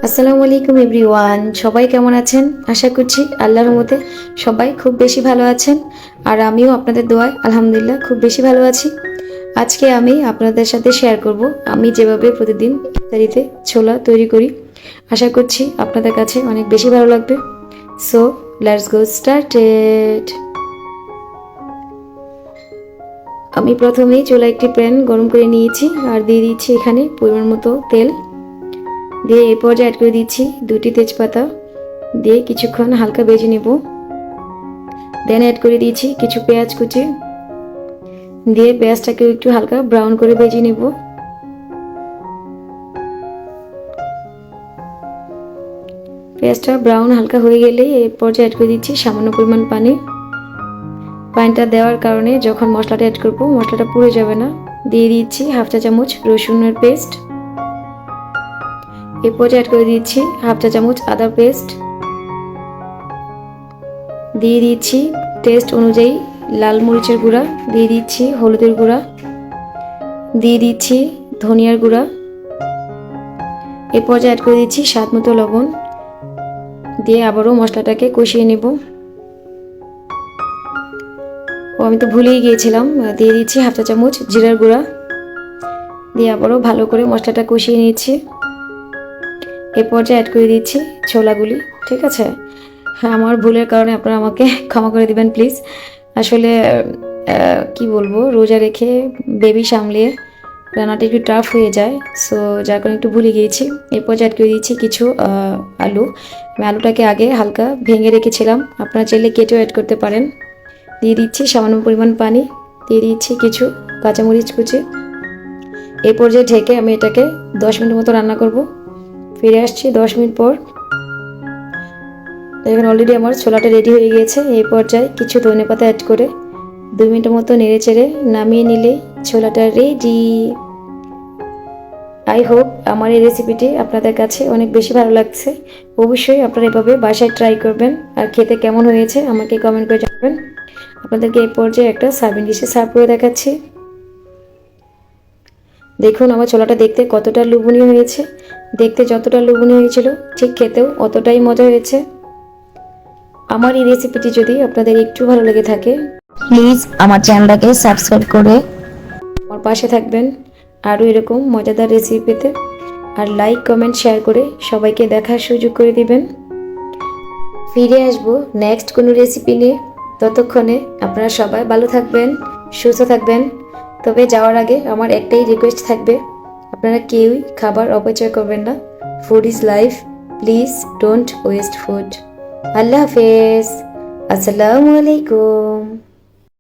আসসালামু আলাইকুম এভরিওয়ান, সবাই কেমন আছেন? আশা করছি আল্লাহর রহমতে সবাই খুব বেশি ভালো আছেন। আর আমিও আপনাদের দোয়ায় আলহামদুলিল্লাহ খুব বেশি ভালো আছি। আজকে আমি আপনাদের সাথে শেয়ার করব আমি যেভাবে প্রতিদিন ইফতারিতে ছোলা তৈরি করি। আশা করছি আপনাদের কাছে অনেক বেশি ভালো লাগবে। So let's go started. আমি প্রথমেই চুলায় একটি প্যান গরম করে নিয়েছি আর দিয়ে দিচ্ছি এখানে পরিমাণ মতো তেল। দিয়ে এই পর্যায়ে অ্যাড করে দিচ্ছি 2টি তেজপাতা, দিয়ে কিছুক্ষণ হালকা ভেজে নেব। দেন অ্যাড করে দিয়েছি কিছু পেঁয়াজ কুচি, দিয়ে পেঁয়াজটাকে একটু হালকা ব্রাউন করে ভেজে নেব। পেঁয়াজটা ব্রাউন হালকা হয়ে গেলে এই পর্যায়ে অ্যাড করে দিচ্ছি সামান্য পরিমাণ পানি। পানিটা দেওয়ার কারণে যখন মশলাটা অ্যাড করব মশলাটা পুড়ে যাবে না। দিয়ে দিচ্ছি হাফ চা চামচ রসুনের পেস্ট। এই পর্যায়ে অ্যাড করে দিচ্ছি হাফ চা চামচ আদা পেস্ট। দিয়ে দিচ্ছি টেস্ট অনুযায়ী লাল মরিচের গুঁড়া, দিয়ে দিচ্ছি হলুদের গুঁড়া, দিয়ে দিচ্ছি ধনিয়ার গুঁড়া। এই পর্যায়ে অ্যাড করে দিচ্ছি স্বাদ মতো লবণ। দিয়ে আবারও মশলাটাকে কষিয়ে নেব। আমি তো ভুলেই গিয়েছিলাম, দিয়ে দিচ্ছি হাফ চা চামচ জিরার গুঁড়া। দিয়ে আবারও ভালো করে মশলাটা কষিয়ে নিচ্ছি। এই পর্যায়ে অ্যাড করে দিচ্ছি ছোলাগুলি। ঠিক আছে, আমার ভুলের কারণে আপনারা আমাকে ক্ষমা করে দিবেন প্লিজ। আসলে কি বলবো, রোজা রেখে বেবি সামলিয়ে রান্নাটা একটু টাফ হয়ে যায়, সো যার কারণে একটু ভুলে গিয়েছি। এরপর অ্যাড করে দিয়েছি কিছু আলু। আমি আলুটাকে আগে হালকা ভেঙে রেখেছিলাম, আপনারা চাইলে কেটেও অ্যাড করতে পারেন। দিয়ে দিচ্ছি সামান্য পরিমাণ পানি, দিয়ে দিচ্ছি কিছু কাঁচামরিচ কুচি। এই পর্যায়ে ঢেকে আমি এটাকে 10 মিনিট মতো রান্না করব। ফিরে আসছি 10 মিনিট পর। এখন অলরেডি আমার ছোলাটা রেডি হয়ে গিয়েছে। এই পর্যায়ে কিছু ধনেপাতা অ্যাড করে 2 মিনিটের মতো নেড়ে চেড়ে নামিয়ে নিলে ছোলাটা রেডি। আই হোপ আমার এই রেসিপিটি আপনাদের কাছে অনেক বেশি ভালো লাগছে। অবশ্যই আপনারা এভাবে বাসায় ট্রাই করবেন, আর খেতে কেমন হয়েছে আমাকে কমেন্ট করে জানাবেন। আপনাদেরকে এই পর্যায়ে একটা সার্ভিং ডিশে সার্ভ করে দেখাচ্ছি। দেখুন আমার ছোলাটা দেখতে কতটা লোভনীয় হয়েছে। দেখতে যতটা লোভনীয় হয়েছিল ঠিক খেতেও অতটাই মজা হয়েছে। আমার এই রেসিপিটি যদি আপনাদের একটু ভালো লেগে থাকে প্লিজ আমার চ্যানেলটাকে সাবস্ক্রাইব করে আমার পাশে থাকবেন আরও এরকম মজাদার রেসিপি পেতে। আর লাইক কমেন্ট শেয়ার করে সবাইকে দেখার সুযোগ করে দিবেন। ফিরে আসবো নেক্সট কোনো রেসিপি নিয়ে। ততক্ষণে আপনারা সবাই ভালো থাকবেন, সুস্থ থাকবেন। তবে যাওয়ার আগে আমার একটাই রিকোয়েস্ট থাকবে, আপনারা কেউই খাবার অপচয় করবেন না। Food is life, please don't waste food. আল্লাহ হাফেজ, আসসালামু আলাইকুম।